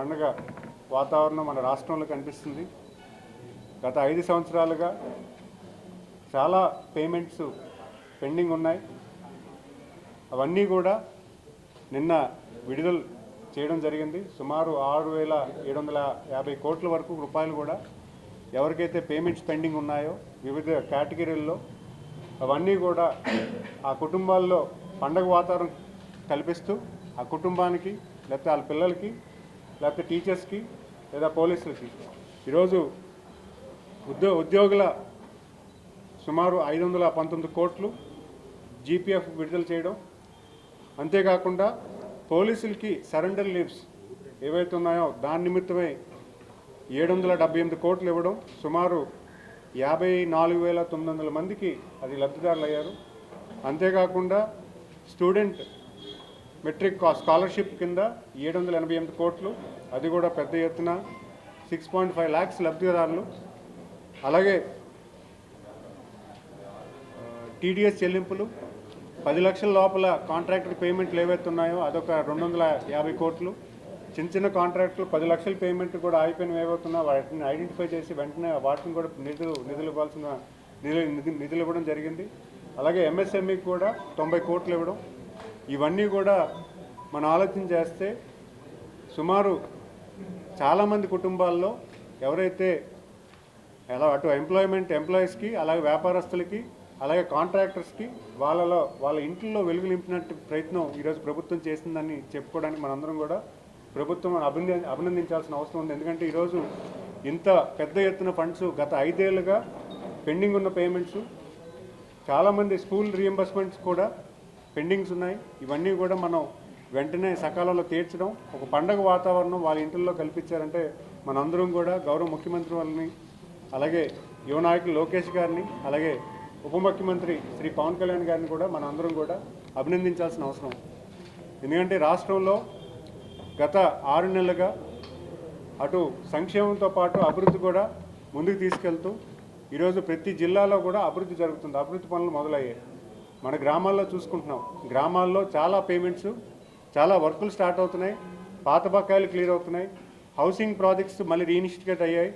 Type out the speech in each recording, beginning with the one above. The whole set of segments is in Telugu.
పండుగ వాతావరణం మన రాష్ట్రంలో కనిపిస్తుంది. గత 5 సంవత్సరాలుగా చాలా పేమెంట్స్ పెండింగ్ ఉన్నాయి. అవన్నీ కూడా నిన్న విడుదల చేయడం జరిగింది. సుమారు 6,750 కోట్ల వరకు రూపాయలు కూడా ఎవరికైతే పేమెంట్స్ పెండింగ్ ఉన్నాయో వివిధ కేటగిరీల్లో అవన్నీ కూడా ఆ కుటుంబాల్లో పండగ వాతావరణం కల్పిస్తూ ఆ కుటుంబానికి లేకపోతే వాళ్ళ పిల్లలకి లేకపోతే టీచర్స్కి లేదా పోలీసులకి ఈరోజు ఉద్యోగుల సుమారు 519 కోట్లు జీపీఎఫ్ విడుదల చేయడం, అంతేకాకుండా పోలీసులకి సరెండర్ లీవ్స్ ఏవైతే ఉన్నాయో దాని నిమిత్తమై 778 కోట్లు ఇవ్వడం, సుమారు 54,900 మందికి అది లబ్ధిదారులు అయ్యారు. అంతేకాకుండా స్టూడెంట్ మెట్రిక్ స్కాలర్షిప్ కింద 788 కోట్లు, అది కూడా పెద్ద ఎత్తున 6.5 lakhs లబ్ధిదారులు. అలాగే టీడీఎస్ చెల్లింపులు 10 లక్షల లోపల కాంట్రాక్టర్ పేమెంట్లు ఏవైతే ఉన్నాయో అదొక 250 కోట్లు. చిన్న కాంట్రాక్టులు 10 లక్షల పేమెంట్ కూడా ఆగిపోయినవి ఏవవుతున్నా వాటిని ఐడెంటిఫై చేసి వెంటనే వాటిని కూడా నిధులు ఇవ్వాల్సిన నిధులు ఇవ్వడం జరిగింది. అలాగే ఎంఎస్ఎంఈకి కూడా 90 కోట్లు ఇవ్వడం. ఇవన్నీ కూడా మనం ఆలోచన చేస్తే సుమారు చాలామంది కుటుంబాల్లో ఎవరైతే అటు ఎంప్లాయీస్కి అలాగే వ్యాపారస్తులకి అలాగే కాంట్రాక్టర్స్కి వాళ్ళ ఇంట్లో వెలుగు నింపినట్టు ప్రయత్నం ఈరోజు ప్రభుత్వం చేసిందని చెప్పుకోవడానికి మనందరం కూడా ప్రభుత్వం అభినందించాల్సిన అవసరం ఉంది. ఎందుకంటే ఈరోజు ఇంత పెద్ద ఎత్తున ఫండ్స్ గత 5 ఏళ్ళుగా పెండింగ్ ఉన్న పేమెంట్స్, చాలామంది స్కూల్ రీఎంబర్స్మెంట్స్ కూడా పెండింగ్స్ ఉన్నాయి. ఇవన్నీ కూడా మనం వెంటనే సకాలంలో తీర్చడం, ఒక పండగ వాతావరణం వాళ్ళ ఇంట్లో కల్పించారంటే మనందరం కూడా గౌరవ ముఖ్యమంత్రి వాళ్ళని అలాగే యువ నాయకులు లోకేష్ గారిని అలాగే ఉప ముఖ్యమంత్రి శ్రీ పవన్ కళ్యాణ్ గారిని కూడా మనం అందరం కూడా అభినందించాల్సిన అవసరం. ఎందుకంటే రాష్ట్రంలో గత 6 నెలలుగా అటు సంక్షేమంతో పాటు అభివృద్ధి కూడా ముందుకు తీసుకెళ్తూ ఈరోజు ప్రతి జిల్లాలో కూడా అభివృద్ధి జరుగుతుంది. అభివృద్ధి పనులు మొదలయ్యాయి. మన గ్రామాల్లో చూసుకుంటున్నాం, గ్రామాల్లో చాలా పేమెంట్స్, చాలా వర్కులు స్టార్ట్ అవుతున్నాయి, పాత బకాయిలు క్లియర్ అవుతున్నాయి, హౌసింగ్ ప్రాజెక్ట్స్ మళ్ళీ రీఇనిషియేట్ అయ్యాయి.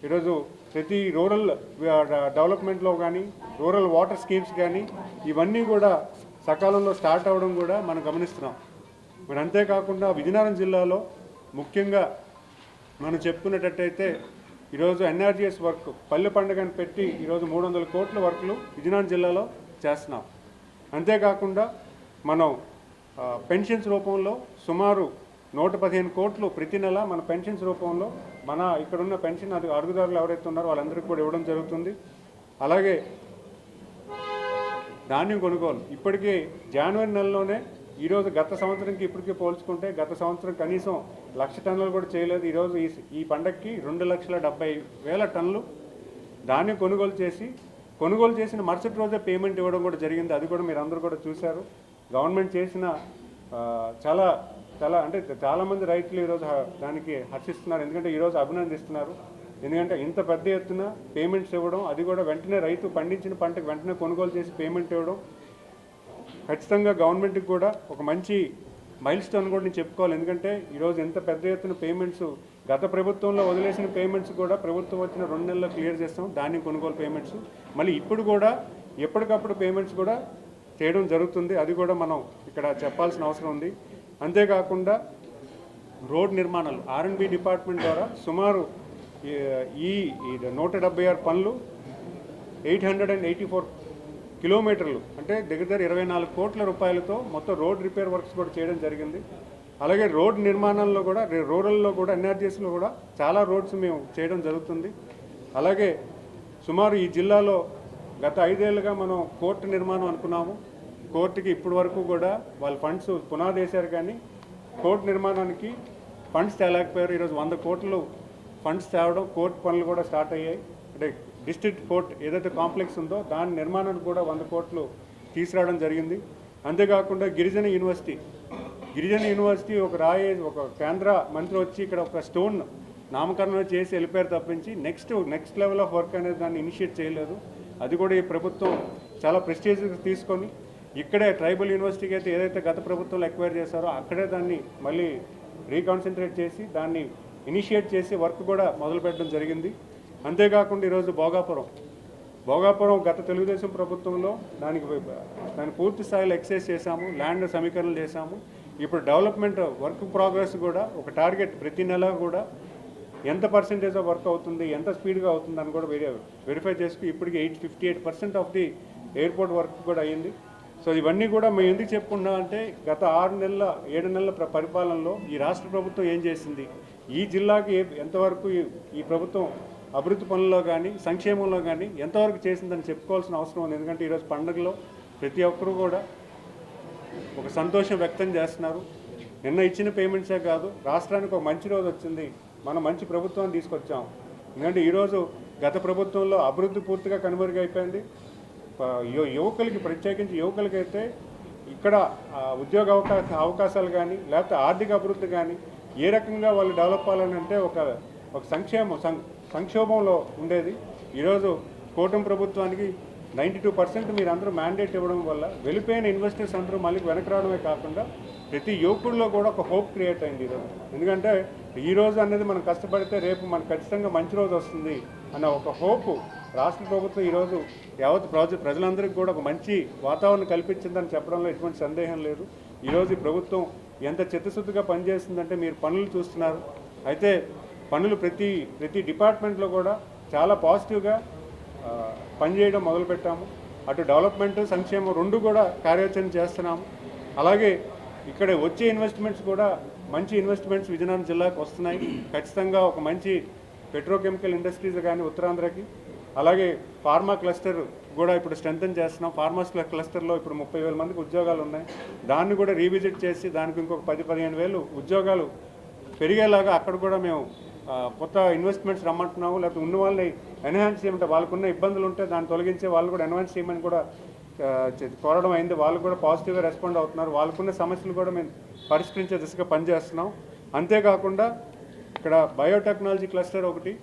ఈరోజు ప్రతి రూరల్ డెవలప్మెంట్లో కానీ రూరల్ వాటర్ స్కీమ్స్ కానీ ఇవన్నీ కూడా సకాలంలో స్టార్ట్ అవ్వడం కూడా మనం గమనిస్తున్నాం. మరి అంతేకాకుండా విజయనగరం జిల్లాలో ముఖ్యంగా మనం చెప్పుకునేటట్టయితే ఈరోజు ఎన్ఆర్జీఎస్ వర్క్ పల్లె పండుగని పెట్టి ఈరోజు 300 కోట్ల వర్కులు విజయనగరం జిల్లాలో చేస్తున్నాం. అంతేకాకుండా మనం పెన్షన్స్ రూపంలో సుమారు 115 కోట్లు ప్రతి నెల మన పెన్షన్స్ రూపంలో మన ఇక్కడున్న పెన్షన్ అర్హుదారులు ఎవరైతే ఉన్నారో వాళ్ళందరికీ కూడా ఇవ్వడం జరుగుతుంది. అలాగే ధాన్యం కొనుగోలు ఇప్పటికీ జనవరి నెలలోనే ఈరోజు గత సంవత్సరంకి ఇప్పటికీ పోల్చుకుంటే గత సంవత్సరం కనీసం 1,00,000 టన్నులు కూడా చేయలేదు. ఈరోజు ఈ పండగకి 2,70,000 టన్నులు ధాన్యం కొనుగోలు చేసిన మరుసటి రోజే పేమెంట్ ఇవ్వడం కూడా జరిగింది. అది కూడా మీరు అందరూ కూడా చూశారు. గవర్నమెంట్ చేసిన చాలామంది రైతులు ఈరోజు దానికి హర్షిస్తున్నారు. ఎందుకంటే ఈరోజు అభినందిస్తున్నారు. ఎందుకంటే ఇంత పెద్ద ఎత్తున పేమెంట్స్ ఇవ్వడం, అది కూడా వెంటనే రైతు పండించిన పంటకు వెంటనే కొనుగోలు చేసి పేమెంట్ ఇవ్వడం ఖచ్చితంగా గవర్నమెంట్కి కూడా ఒక మంచి మైల్ స్టోన్ కూడా నేను చెప్పుకోవాలి. ఎందుకంటే ఈరోజు ఎంత పెద్ద ఎత్తున పేమెంట్స్ గత ప్రభుత్వంలో వదిలేసిన పేమెంట్స్ కూడా ప్రభుత్వం వచ్చిన 2 నెలల్లో క్లియర్ చేస్తాం. ధాన్యం కొనుగోలు పేమెంట్స్ మళ్ళీ ఇప్పుడు కూడా ఎప్పటికప్పుడు పేమెంట్స్ కూడా చేయడం జరుగుతుంది. అది కూడా మనం ఇక్కడ చెప్పాల్సిన అవసరం ఉంది. అంతేకాకుండా రోడ్ నిర్మాణాలు R&B డిపార్ట్మెంట్ ద్వారా సుమారు ఈ 176 పనులు 884 కిలోమీటర్లు అంటే దగ్గర 24 కోట్ల రూపాయలతో మొత్తం రోడ్ రిపేర్ వర్క్స్ కూడా చేయడం జరిగింది. అలాగే రోడ్ నిర్మాణంలో కూడా రూరల్లో కూడా ఎన్ఆర్జీఎస్లో కూడా చాలా రోడ్స్ మేము చేయడం జరుగుతుంది. అలాగే సుమారు ఈ జిల్లాలో గత 5 ఏళ్ళుగా మనం కోర్టు నిర్మాణం అనుకున్నాము. కోర్టుకి ఇప్పటి వరకు కూడా వాళ్ళు ఫండ్స్ పునాది వేశారు, కానీ కోర్టు నిర్మాణానికి ఫండ్స్ తేలేకపోయారు. ఈరోజు 100 కోట్లు ఫండ్స్ తేవడం, కోర్టు పనులు కూడా స్టార్ట్ అయ్యాయి. అంటే డిస్ట్రిక్ట్ కోర్ట్ ఏదైతే కాంప్లెక్స్ ఉందో దాని నిర్మాణానికి కూడా 100 కోట్లు తీసుకురావడం జరిగింది. అంతేకాకుండా గిరిజన యూనివర్సిటీ ఒక కేంద్ర మంత్రి వచ్చి ఇక్కడ ఒక స్టోన్ నామకరణం చేసి వెళ్ళిపోయారు తప్పించి నెక్స్ట్ లెవెల్ ఆఫ్ వర్క్ అనేది దాన్ని ఇనిషియేట్ చేయలేదు. అది కూడా ఈ ప్రభుత్వం చాలా ప్రెస్టీజియస్ తీసుకొని ఇక్కడే ట్రైబల్ యూనివర్సిటీకి అయితే ఏదైతే గత ప్రభుత్వంలో ఎక్వైర్ చేశారో అక్కడే దాన్ని మళ్ళీ రీకాన్సన్ట్రేట్ చేసి దాన్ని ఇనిషియేట్ చేసి వర్క్ కూడా మొదలుపెట్టడం జరిగింది. అంతేకాకుండా ఈరోజు భోగాపురం గత తెలుగుదేశం ప్రభుత్వంలో దాన్ని పూర్తి స్థాయిలో ఎక్సైజ్ చేశాము, ల్యాండ్ సమీకరణలు చేశాము. ఇప్పుడు డెవలప్మెంట్ వర్క్ ప్రోగ్రెస్ కూడా ఒక టార్గెట్ ప్రతి నెల కూడా ఎంత పర్సెంటేజ్ ఆఫ్ వర్క్ అవుతుంది, ఎంత స్పీడ్గా అవుతుంది అని కూడా వెరిఫై చేసుకుని ఇప్పటికి 58% ఆఫ్ ది ఎయిర్పోర్ట్ వర్క్ కూడా అయ్యింది. సో ఇవన్నీ కూడా మేము ఎందుకు చెప్పుకున్నాం అంటే గత 7 నెలల పరిపాలనలో ఈ రాష్ట్ర ప్రభుత్వం ఏం చేసింది, ఈ జిల్లాకి ఎంతవరకు ఈ ప్రభుత్వం అభివృద్ధి పనుల్లో కానీ సంక్షేమంలో కానీ ఎంతవరకు చేసిందని చెప్పుకోవాల్సిన అవసరం ఉంది. ఎందుకంటే ఈరోజు పండుగలో ప్రతి ఒక్కరూ కూడా ఒక సంతోషం వ్యక్తం చేస్తున్నారు. నిన్న ఇచ్చిన పేమెంట్సే కాదు, రాష్ట్రానికి ఒక మంచి రోజు వచ్చింది, మనం మంచి ప్రభుత్వాన్ని తీసుకొచ్చాం. ఎందుకంటే ఈరోజు గత ప్రభుత్వంలో అభివృద్ధి పూర్తిగా కనుమరుగైపోయింది. యువకులకి ప్రత్యేకించి యువకులకైతే ఇక్కడ ఉద్యోగ అవకాశాలు కానీ లేకపోతే ఆర్థిక అభివృద్ధి కానీ ఏ రకంగా వాళ్ళు డెవలప్ అవ్వాలని అంటే ఒక సంక్షోభంలో ఉండేది. ఈరోజు కూటమి ప్రభుత్వానికి 92% మీరు అందరూ మ్యాండేట్ ఇవ్వడం వల్ల వెళ్ళిపోయిన ఇన్వెస్టర్స్ అందరూ మళ్ళీ వెనక్కి రావడమే కాకుండా ప్రతి యువకుడిలో కూడా ఒక హోప్ క్రియేట్ అయింది ఈరోజు. ఎందుకంటే ఈరోజు అనేది మనం కష్టపడితే రేపు మనకు ఖచ్చితంగా మంచి రోజు వస్తుంది అన్న ఒక హోపు రాష్ట్ర ప్రభుత్వం ఈరోజు యావత్ ప్రజలందరికీ కూడా ఒక మంచి వాతావరణం కల్పించిందని చెప్పడంలో ఎటువంటి సందేహం లేదు. ఈరోజు ఈ ప్రభుత్వం ఎంత చిత్తశుద్ధిగా పనిచేస్తుందంటే మీరు పనులు చూస్తున్నారు. అయితే పనులు ప్రతి డిపార్ట్మెంట్లో కూడా చాలా పాజిటివ్గా పనిచేయడం మొదలుపెట్టాము. అటు డెవలప్మెంట్ సంక్షేమం రెండు కూడా కార్యాచరణ చేస్తున్నాము. అలాగే ఇక్కడ వచ్చే ఇన్వెస్ట్మెంట్స్ కూడా మంచి ఇన్వెస్ట్మెంట్స్ విజయనగరం జిల్లాకు వస్తున్నాయి. ఖచ్చితంగా ఒక మంచి పెట్రోకెమికల్ ఇండస్ట్రీస్ కానీ ఉత్తరాంధ్రకి, అలాగే ఫార్మా క్లస్టర్ కూడా ఇప్పుడు స్ట్రెంథన్ చేస్తున్నాం. ఫార్మా క్లస్టర్లో ఇప్పుడు 30,000 మందికి ఉద్యోగాలు ఉన్నాయి. దాన్ని కూడా రీవిజిట్ చేసి దానికి ఇంకొక 10-15,000 ఉద్యోగాలు పెరిగేలాగా అక్కడ కూడా మేము కొత్త ఇన్వెస్ట్మెంట్స్ రమ్మంటున్నాము. లేకపోతే ఉన్న వాళ్ళని ఎన్హాన్స్ చేయమంటే వాళ్ళకున్న ఇబ్బందులు ఉంటే దాన్ని తొలగించే వాళ్ళు కూడా ఎన్హాన్స్ చేయమని కూడా కోరడం అయింది. వాళ్ళు కూడా పాజిటివ్గా రెస్పాండ్ అవుతున్నారు. వాళ్ళకున్న సమస్యలు కూడా మేము పరిష్కరించే దిశగా పనిచేస్తున్నాం. అంతేకాకుండా ఇక్కడ బయోటెక్నాలజీ క్లస్టర్ ఒకటి,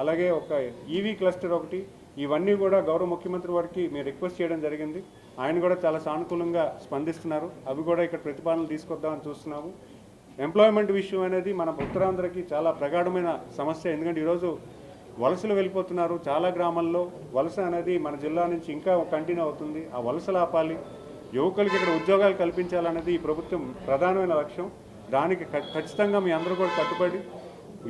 అలాగే ఒక ఈవీ క్లస్టర్ ఒకటి, ఇవన్నీ కూడా గౌరవ ముఖ్యమంత్రి వారికి మేము రిక్వెస్ట్ చేయడం జరిగింది. ఆయన కూడా చాలా సానుకూలంగా స్పందిస్తున్నారు. అవి కూడా ఇక్కడ ప్రతిపాదనలు తీసుకొద్దామని చూస్తున్నాము. ఎంప్లాయ్మెంట్ విషయం అనేది మన ఉత్తరాంధ్రకి చాలా ప్రగాఢమైన సమస్య. ఎందుకంటే ఈరోజు వలసలు వెళ్ళిపోతున్నారు. చాలా గ్రామాల్లో వలస అనేది మన జిల్లా నుంచి ఇంకా కంటిన్యూ అవుతుంది. ఆ వలసలు ఆపాలి, యువకులకి ఇక్కడ ఉద్యోగాలు కల్పించాలనేది ఈ ప్రభుత్వం ప్రధానమైన లక్ష్యం. దానికి ఖచ్చితంగా మీ అందరూ కూడా కట్టుబడి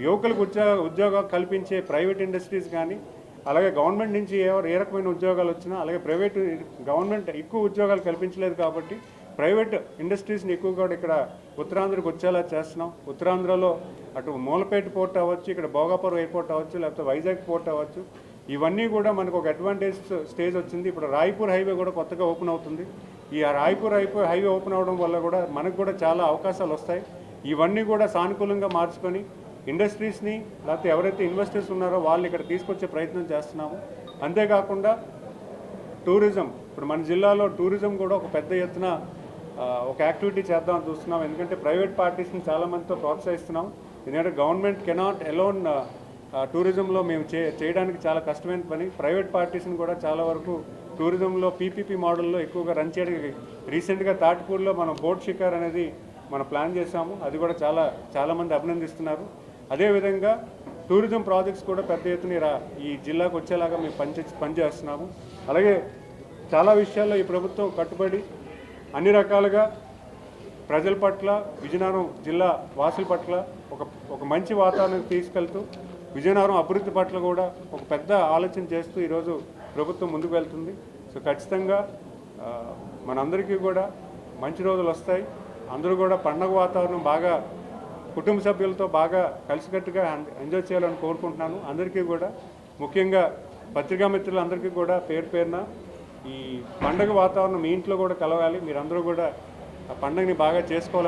యువకులకు ఉద్యోగాలు కల్పించే ప్రైవేట్ ఇండస్ట్రీస్ కానీ, అలాగే గవర్నమెంట్ నుంచి ఏ రకమైన ఉద్యోగాలు వచ్చినా, అలాగే గవర్నమెంట్ ఎక్కువ ఉద్యోగాలు కల్పించలేదు కాబట్టి ప్రైవేట్ ఇండస్ట్రీస్ని ఎక్కువగా ఇక్కడ ఉత్తరాంధ్రకు వచ్చేలా చేస్తున్నాం. ఉత్తరాంధ్రలో అటు మూలపేట పోర్ట్ అవ్వచ్చు, ఇక్కడ భోగాపురం ఎయిర్పోర్ట్ అవ్వచ్చు, లేకపోతే వైజాగ్ పోర్ట్ అవ్వచ్చు, ఇవన్నీ కూడా మనకు ఒక అడ్వాంటేజ్ స్టేజ్ వచ్చింది. ఇప్పుడు రాయ్పూర్ హైవే కూడా కొత్తగా ఓపెన్ అవుతుంది. ఈ రాయ్పూర్ హైవే ఓపెన్ అవడం వల్ల కూడా మనకు కూడా చాలా అవకాశాలు వస్తాయి. ఇవన్నీ కూడా సానుకూలంగా మార్చుకొని ఇండస్ట్రీస్ని లేకపోతే ఎవరైతే ఇన్వెస్టర్స్ ఉన్నారో వాళ్ళు ఇక్కడ తీసుకొచ్చే ప్రయత్నం చేస్తున్నాము. అంతేకాకుండా టూరిజం, ఇప్పుడు మన జిల్లాలో టూరిజం కూడా ఒక పెద్ద ఎత్తున ఒక యాక్టివిటీ చేద్దామని చూస్తున్నాం. ఎందుకంటే ప్రైవేట్ పార్టీస్ని చాలామందితో ప్రోత్సహిస్తున్నాం. ఎందుకంటే గవర్నమెంట్ కెనాట్ అలోన్ టూరిజంలో మేము చేయడానికి చాలా కష్టమైన పని. ప్రైవేట్ పార్టీస్ని కూడా చాలా వరకు టూరిజంలో పీపీపీ మోడల్లో ఎక్కువగా రన్ చేయడానికి రీసెంట్గా తాటిపూర్లో మనం బోట్ షికార్ అనేది మనం ప్లాన్ చేశాము. అది కూడా చాలామంది అభినందిస్తున్నారు. అదేవిధంగా టూరిజం ప్రాజెక్ట్స్ కూడా పెద్ద ఎత్తున ఈ జిల్లాకు వచ్చేలాగా మేము పనిచేస్తున్నాము. అలాగే చాలా విషయాల్లో ఈ ప్రభుత్వం కట్టుబడి అన్ని రకాలుగా ప్రజల పట్ల, విజయనగరం జిల్లా వాసుల పట్ల ఒక మంచి వాతావరణం తీసుకెళ్తూ విజయనగరం అభివృద్ధి పట్ల కూడా ఒక పెద్ద ఆలోచన చేస్తూ ఈరోజు ప్రభుత్వం ముందుకు వెళ్తుంది. సో ఖచ్చితంగా మనందరికీ కూడా మంచి రోజులు వస్తాయి. అందరూ కూడా పండగ వాతావరణం బాగా కుటుంబ సభ్యులతో బాగా కలిసికట్టుగా ఎంజాయ్ చేయాలని కోరుకుంటున్నాను. అందరికీ కూడా ముఖ్యంగా పత్రికా మిత్రులందరికీ కూడా పేరున ఈ పండగ వాతావరణం మీ ఇంట్లో కూడా కలగాలి. మీరందరూ కూడా ఆ పండుగని బాగా చేసుకోవాలని